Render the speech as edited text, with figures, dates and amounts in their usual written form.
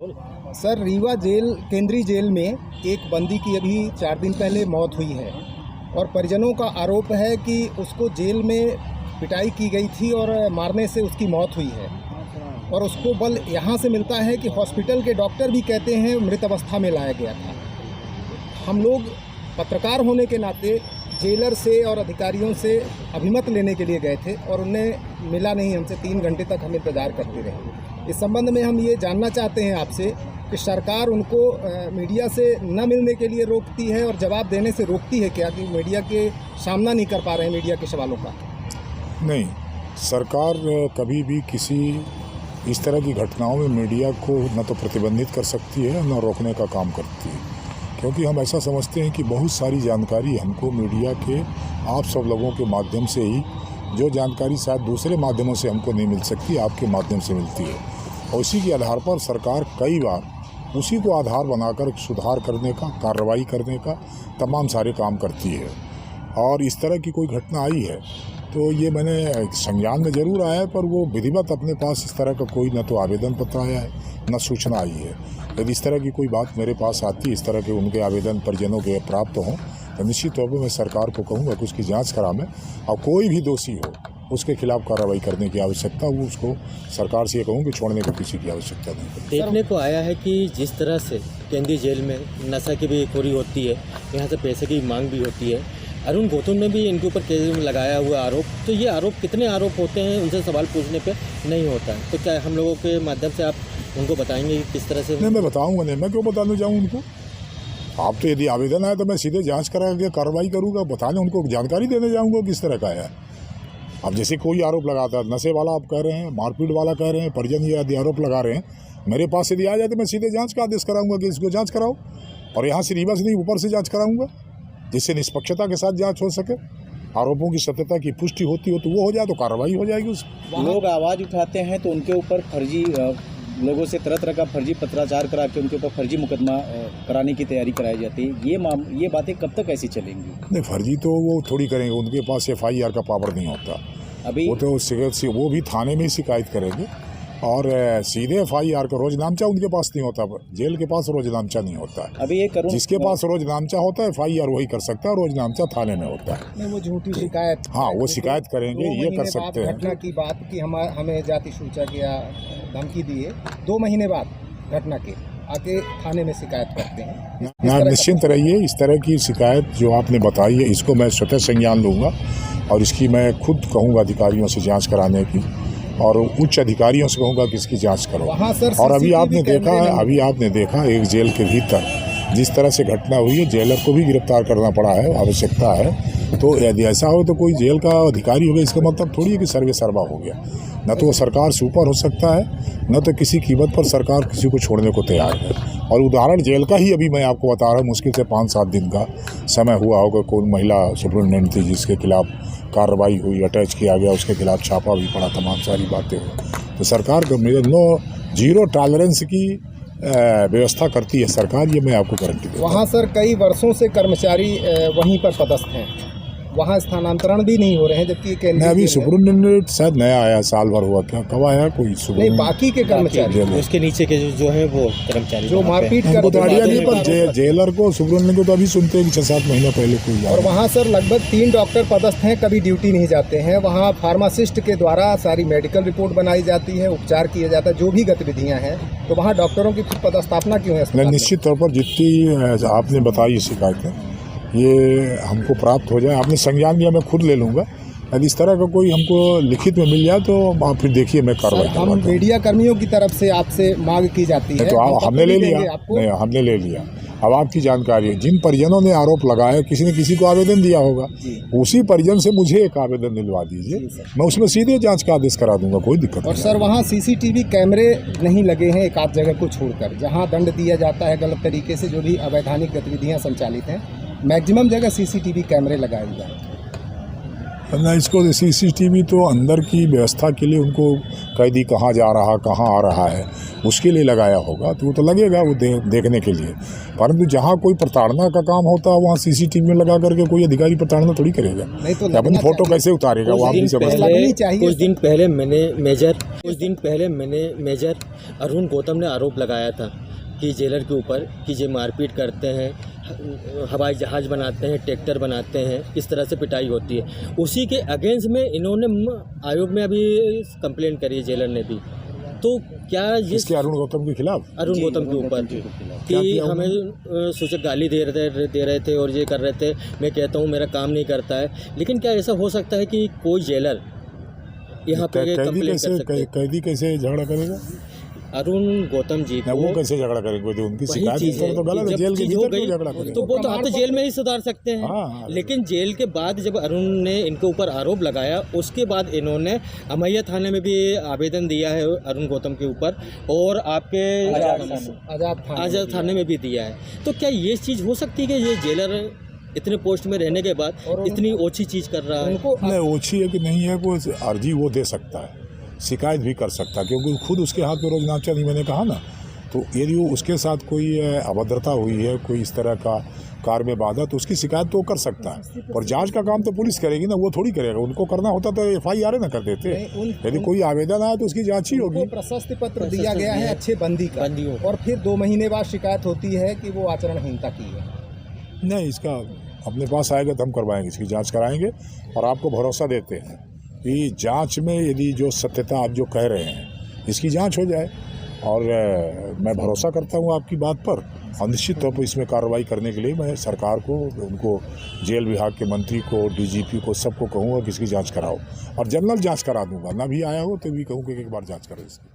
Sir, Rewa jail केंद्रीय jail में एक बंदी की अभी 4 दिन पहले मौत हुई है और परिजनों का आरोप है कि उसको जेल में पिटाई की गई थी और मारने से उसकी मौत हुई है। और उसको बल यहाँ से मिलता है कि हॉस्पिटल के डॉक्टर भी कहते हैं मृत अवस्था में लाया गया था। हम लोग पत्रकार होने के नाते जेलर से और अधिकारियों से अभिमत लेने के लिए गए थे और उन्हें मिला नहीं। हमसे 3 घंटे तक हम इंतज़ार करते रहे। इस संबंध में हम ये जानना चाहते हैं आपसे कि सरकार उनको मीडिया से न मिलने के लिए रोकती है और जवाब देने से रोकती है क्या, कि मीडिया के सामना नहीं कर पा रहे हैं मीडिया के सवालों का? नहीं, सरकार कभी भी किसी इस तरह की घटनाओं में मीडिया को न तो प्रतिबंधित कर सकती है न रोकने का काम करती है, क्योंकि हम ऐसा समझते हैं कि बहुत सारी जानकारी हमको मीडिया के आप सब लोगों के माध्यम से ही, जो जानकारी शायद दूसरे माध्यमों से हमको नहीं मिल सकती, आपके माध्यम से मिलती है। और इसी के आधार पर सरकार कई बार उसी को आधार बनाकर सुधार करने का, कार्रवाई करने का तमाम सारे काम करती है। और इस तरह की कोई घटना आई है तो ये मैंने संज्ञान में ज़रूर आया है, पर वो विधिवत अपने पास इस तरह का कोई न तो आवेदन पत्र आया है न सूचना आई है। यदि इस तरह की कोई बात मेरे पास आती, इस तरह के उनके आवेदन परिजनों के प्राप्त हों, तो निश्चित तौर पर मैं सरकार को कहूँगा कि उसकी जांच करावें और कोई भी दोषी हो उसके खिलाफ कार्रवाई करने की आवश्यकता, वो उसको सरकार से ये कहूँ कि छोड़ने की किसी की आवश्यकता नहीं। देखने को आया है कि जिस तरह से केंद्रीय जेल में नशा की भी खोरी होती है, यहाँ से पैसे की मांग भी होती है। अरुण गौतम ने भी इनके ऊपर केस में लगाया हुआ आरोप, तो ये आरोप कितने आरोप होते हैं उनसे सवाल पूछने पे नहीं होता है, तो क्या हम लोगों के माध्यम से आप उनको बताएंगे कि किस तरह से? नहीं, मैं बताऊँगा नहीं, मैं क्यों बताने जाऊँ उनको? आप तो यदि आवेदन आया तो मैं सीधे जांच करा के कार्रवाई करूँगा, बताने उनको जानकारी देने जाऊँगा किस तरह का है। अब जैसे कोई आरोप लगाता है, नशे वाला आप कह रहे हैं, मारपीट वाला कह रहे हैं, परिजन ये यदि आरोप लगा रहे हैं, मेरे पास यदि आ जाए तो मैं सीधे जांच का आदेश कराऊंगा कि इसको जांच कराओ, और यहाँ से रीवा से नहीं ऊपर से जांच कराऊंगा, जिससे निष्पक्षता के साथ जांच हो सके। आरोपों की सत्यता की पुष्टि होती हो तो वो हो जाए तो कार्रवाई हो जाएगी। उस लोग आवाज़ उठाते हैं तो उनके ऊपर फर्जी लोगों से तरह तरह का फर्जी पत्राचार करा के उनके ऊपर फर्जी मुकदमा कराने की तैयारी कराई जाती है। ये बातें कब तक ऐसी चलेंगी? नहीं, फर्जी तो वो थोड़ी करेंगे, उनके पास FIR का पावर नहीं होता। अभी वो तो वो भी थाने में ही शिकायत करेंगे और सीधे FIR का रोज नामचा उनके पास नहीं होता, जेल के पास रोज नामचा नहीं होता। अभी एक जिसके पास रोज नामचा होता है FIR वही कर सकता है, रोज नामचा थाने में होता है। नहीं, वो झूठी शिकायत, हाँ, वो शिकायत करेंगे, ये कर सकते हैं। घटना की बात की हमें जाति सूचक या धमकी दिए, 2 महीने बाद घटना के आके थाने में शिकायत करते हैं। ना, निश्चिंत रहिए, इस तरह की शिकायत जो आपने बताई है इसको मैं स्वतः संज्ञान लूँगा और इसकी मैं खुद कहूँगा अधिकारियों से जांच कराने की, और उच्च अधिकारियों से कहूँगा कि इसकी जांच करो। और अभी आपने देखा एक जेल के भीतर जिस तरह से घटना हुई है, जेलर को भी गिरफ्तार करना पड़ा है, आवश्यकता है। तो यदि ऐसा हो तो कोई जेल का अधिकारी हो गया, इसका मतलब थोड़ी है कि सर्वे सर्वा हो गया। न तो वो सरकार से ऊपर हो सकता है, न तो किसी कीमत पर सरकार किसी को छोड़ने को तैयार है। और उदाहरण जेल का ही अभी मैं आपको बता रहा हूँ, मुश्किल से 5-7 दिन का समय हुआ होगा। कोई महिला सुप्रिटेंडेंट थी जिसके खिलाफ कार्रवाई हुई, अटैच किया गया, उसके खिलाफ छापा भी पड़ा, तमाम सारी बातें हुई। तो सरकार को जीरो टॉलरेंस की व्यवस्था करती है सरकार, ये मैं आपको गारंटी दूँ। वहाँ सर कई वर्षों से कर्मचारी वहीं पर पदस्थ हैं, वहाँ स्थानांतरण भी नहीं हो रहे हैं, जबकि नहीं, अभी सुप्रिटेंडेंट शायद नया आया, साल भर हुआ, क्या कब आया कोई नहीं, बाकी के कर्मचारी उसके नीचे के जो है वो कर्मचारी जो मारपीट करते हैं, पर जेलर को सुप्रिटेंडेंट को तो अभी सुनते हैं कि 6-7 महीना पहले कोई। और वहाँ सर लगभग 3 डॉक्टर पदस्थ हैं, कभी ड्यूटी नहीं जाते हैं। वहाँ फार्मासिस्ट के द्वारा सारी मेडिकल रिपोर्ट बनाई जाती है, उपचार किया जाता है, जो भी गतिविधियाँ हैं। तो वहाँ डॉक्टरों की पदस्थापना क्यों है? निश्चित तौर पर जितनी आपने बताई शिकायतें, ये हमको प्राप्त हो जाए, आपने संज्ञान लिया, मैं खुद ले लूँगा। यदि इस तरह का कोई हमको लिखित में मिल जाए तो आप फिर देखिए, मैं कार्रवाई करूँगा। हम मीडिया कर्मियों की तरफ से आपसे मांग की जाती है, तो हमने ले लिया। नहीं, हमने ले लिया। अब आपकी जानकारी है, जिन परिजनों ने आरोप लगाया, किसी ने किसी को आवेदन दिया होगा, उसी परिजन से मुझे एक आवेदन दिलवा दीजिए, मैं उसमें सीधे जांच का आदेश करा दूंगा, कोई दिक्कत नहीं। और सर वहाँ CCTV कैमरे नहीं लगे हैं, एक आध जगह को छोड़कर, जहाँ दंड दिया जाता है गलत तरीके से, जो भी अवैधानिक गतिविधियाँ संचालित हैं, मैक्सिमम जगह CCTV कैमरे लगाए जाए। ना इसको सीसीटीवी तो अंदर की व्यवस्था के लिए उनको कैदी कहाँ जा रहा कहाँ आ रहा है उसके लिए लगाया होगा, तो वो तो लगेगा वो देखने के लिए। परंतु जहाँ कोई प्रताड़ना का काम होता है वहाँ सीसीटीवी में लगा करके कोई अधिकारी प्रताड़ना थोड़ी करेगा। नहीं तो अपनी फोटो कैसे उतारेगा वो आप भी समझते हैं। कुछ दिन पहले मैंने मेजर अरुण गौतम ने आरोप लगाया था कि जेलर के ऊपर कि जे मारपीट करते हैं, हवाई जहाज़ बनाते हैं, ट्रैक्टर बनाते हैं, इस तरह से पिटाई होती है। उसी के अगेंस्ट में इन्होंने आयोग में अभी कंप्लेंट करी है जेलर ने भी। तो क्या ये इसके अरुण गौतम के खिलाफ अरुण गौतम के ऊपर कि हमें सूचक गाली दे रहे थे और ये कर रहे थे। मैं कहता हूँ मेरा काम नहीं करता है, लेकिन क्या ऐसा हो सकता है कि कोई जेलर यहाँ पे कंप्लेंट कर सकते हैं? कैदी कैसे झगड़ा करेगा? अरुण गौतम जी को वो कैसे झगड़ा करेंगे? तो उनकी शिकायत इस तरह तो गलत है। जेल के भीतर क्यों झगड़ा करेंगे? तो वो तो आप तो जेल में ही सुधार सकते हैं। हाँ। लेकिन जेल के बाद जब अरुण ने इनके ऊपर आरोप लगाया, उसके बाद इन्होंने अमैया थाने में भी आवेदन दिया है अरुण गौतम के ऊपर, और आपके आजाद थाने में भी दिया है। तो क्या ये चीज़ हो सकती है कि ये जेलर इतने पोस्ट में रहने के बाद इतनी ओछी चीज़ कर रहा है? नहीं, ओछी है कि नहीं है, वो अर्जी वो दे सकता है, शिकायत भी कर सकता है, क्योंकि खुद उसके हाथ में रोज नाचा नहीं, मैंने कहा ना। तो यदि वो उसके साथ कोई अभद्रता हुई है, कोई इस तरह का कार्य में बाधा, तो उसकी शिकायत तो कर सकता है। और जांच का काम तो पुलिस करेगी ना, वो थोड़ी करेगा। उनको करना होता तो FIR ना कर देते। यदि कोई आवेदन आया तो उसकी जांच ही होगी। प्रशस्ति पत्र दिया गया है अच्छे बंदी का, और फिर 2 महीने बाद शिकायत होती है कि वो आचरणहीनता की है। नहीं, इसका अपने पास आएगा तो हम करवाएंगे, इसकी जाँच कराएंगे और आपको भरोसा देते हैं कि जांच में यदि जो सत्यता आप जो कह रहे हैं इसकी जांच हो जाए। और मैं भरोसा करता हूं आपकी बात पर, और निश्चित तौर पर इसमें कार्रवाई करने के लिए मैं सरकार को, उनको जेल विभाग के मंत्री को, DGP को, सबको कहूँगा कि इसकी जांच कराओ, और जनरल जांच करा दूंगा। ना भी आया हो तो भी कहूँ कि एक बार जांच करो इसकी।